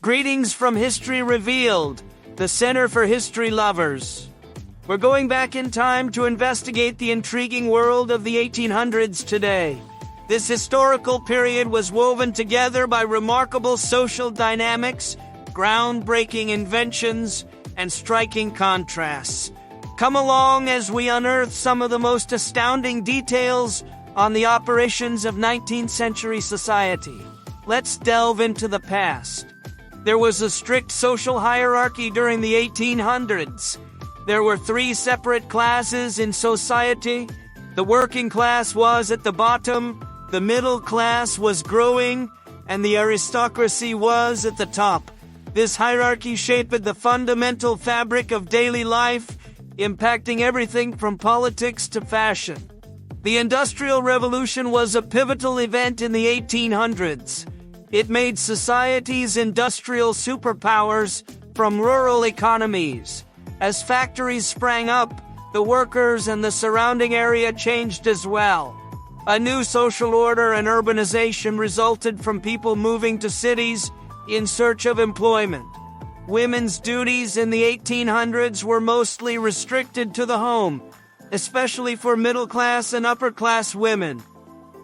Greetings from History Revealed, the Center for History Lovers. We're going back in time to investigate the intriguing world of the 1800s today. This historical period was woven together by remarkable social dynamics, groundbreaking inventions, and striking contrasts. Come along as we unearth some of the most astounding details on the operations of 19th century society. Let's delve into the past. There was a strict social hierarchy during the 1800s. There were three separate classes in society. The working class was at the bottom, the middle class was growing, and the aristocracy was at the top. This hierarchy shaped the fundamental fabric of daily life, impacting everything from politics to fashion. The Industrial Revolution was a pivotal event in the 1800s. It made societies industrial superpowers from rural economies. As factories sprang up, the workers and the surrounding area changed as well. A new social order and urbanization resulted from people moving to cities in search of employment. Women's duties in the 1800s were mostly restricted to the home, especially for middle-class and upper-class women.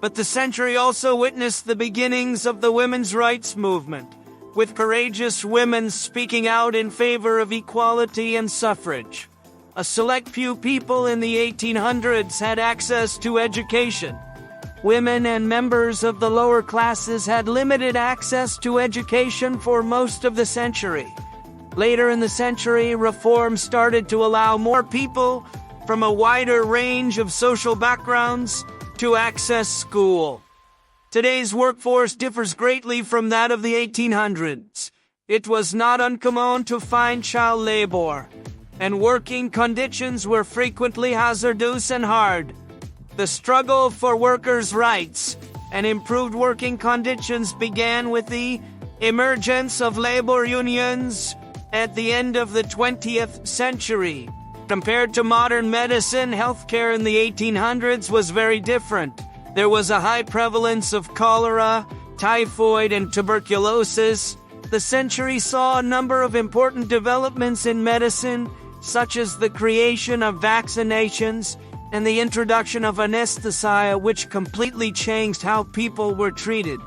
But the century also witnessed the beginnings of the women's rights movement, with courageous women speaking out in favor of equality and suffrage. A select few people in the 1800s had access to education. Women and members of the lower classes had limited access to education for most of the century. Later in the century, reforms started to allow more people from a wider range of social backgrounds to access school. Today's workforce differs greatly from that of the 1800s. It was not uncommon to find child labor, and working conditions were frequently hazardous and hard. The struggle for workers' rights and improved working conditions began with the emergence of labor unions at the end of the 20th century. Compared to modern medicine, healthcare in the 1800s was very different. There was a high prevalence of cholera, typhoid, and tuberculosis. The century saw a number of important developments in medicine, such as the creation of vaccinations and the introduction of anesthesia, which completely changed how people were treated.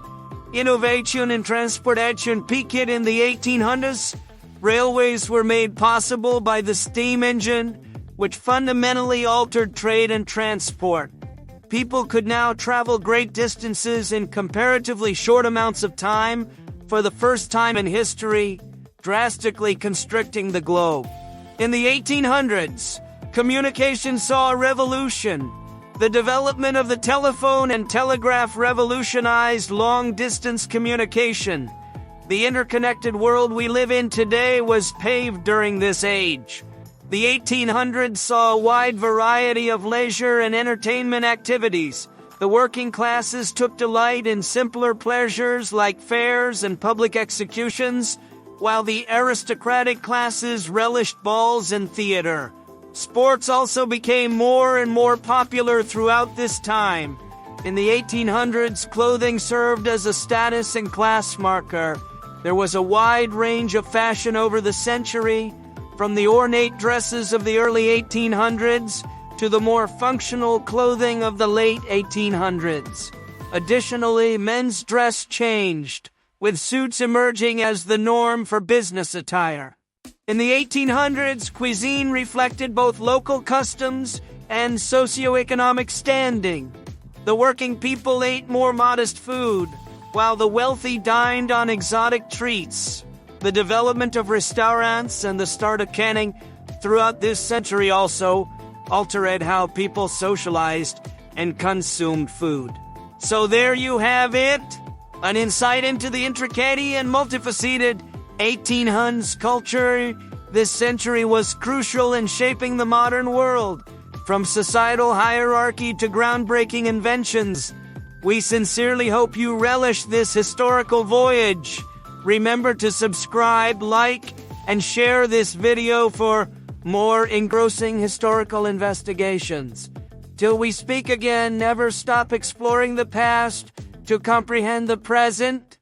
Innovation in transportation peaked in the 1800s. Railways were made possible by the steam engine, which fundamentally altered trade and transport. People could now travel great distances in comparatively short amounts of time for the first time in history, drastically constricting the globe. In the 1800s, communication saw a revolution. The development of the telephone and telegraph revolutionized long-distance communication. The interconnected world we live in today was paved during this age. The 1800s saw a wide variety of leisure and entertainment activities. The working classes took delight in simpler pleasures like fairs and public executions, while the aristocratic classes relished balls and theater. Sports also became more and more popular throughout this time. In the 1800s, clothing served as a status and class marker. There was a wide range of fashion over the century, from the ornate dresses of the early 1800s to the more functional clothing of the late 1800s. Additionally, men's dress changed, with suits emerging as the norm for business attire. In the 1800s, cuisine reflected both local customs and socioeconomic standing. The working people ate more modest food, while the wealthy dined on exotic treats. The development of restaurants and the start of canning throughout this century also altered how people socialized and consumed food. So there you have it, an insight into the intricate and multifaceted 1800s culture. This century was crucial in shaping the modern world, from societal hierarchy to groundbreaking inventions. We sincerely hope you relish this historical voyage. Remember to subscribe, like, and share this video for more engrossing historical investigations. Till we speak again, never stop exploring the past to comprehend the present.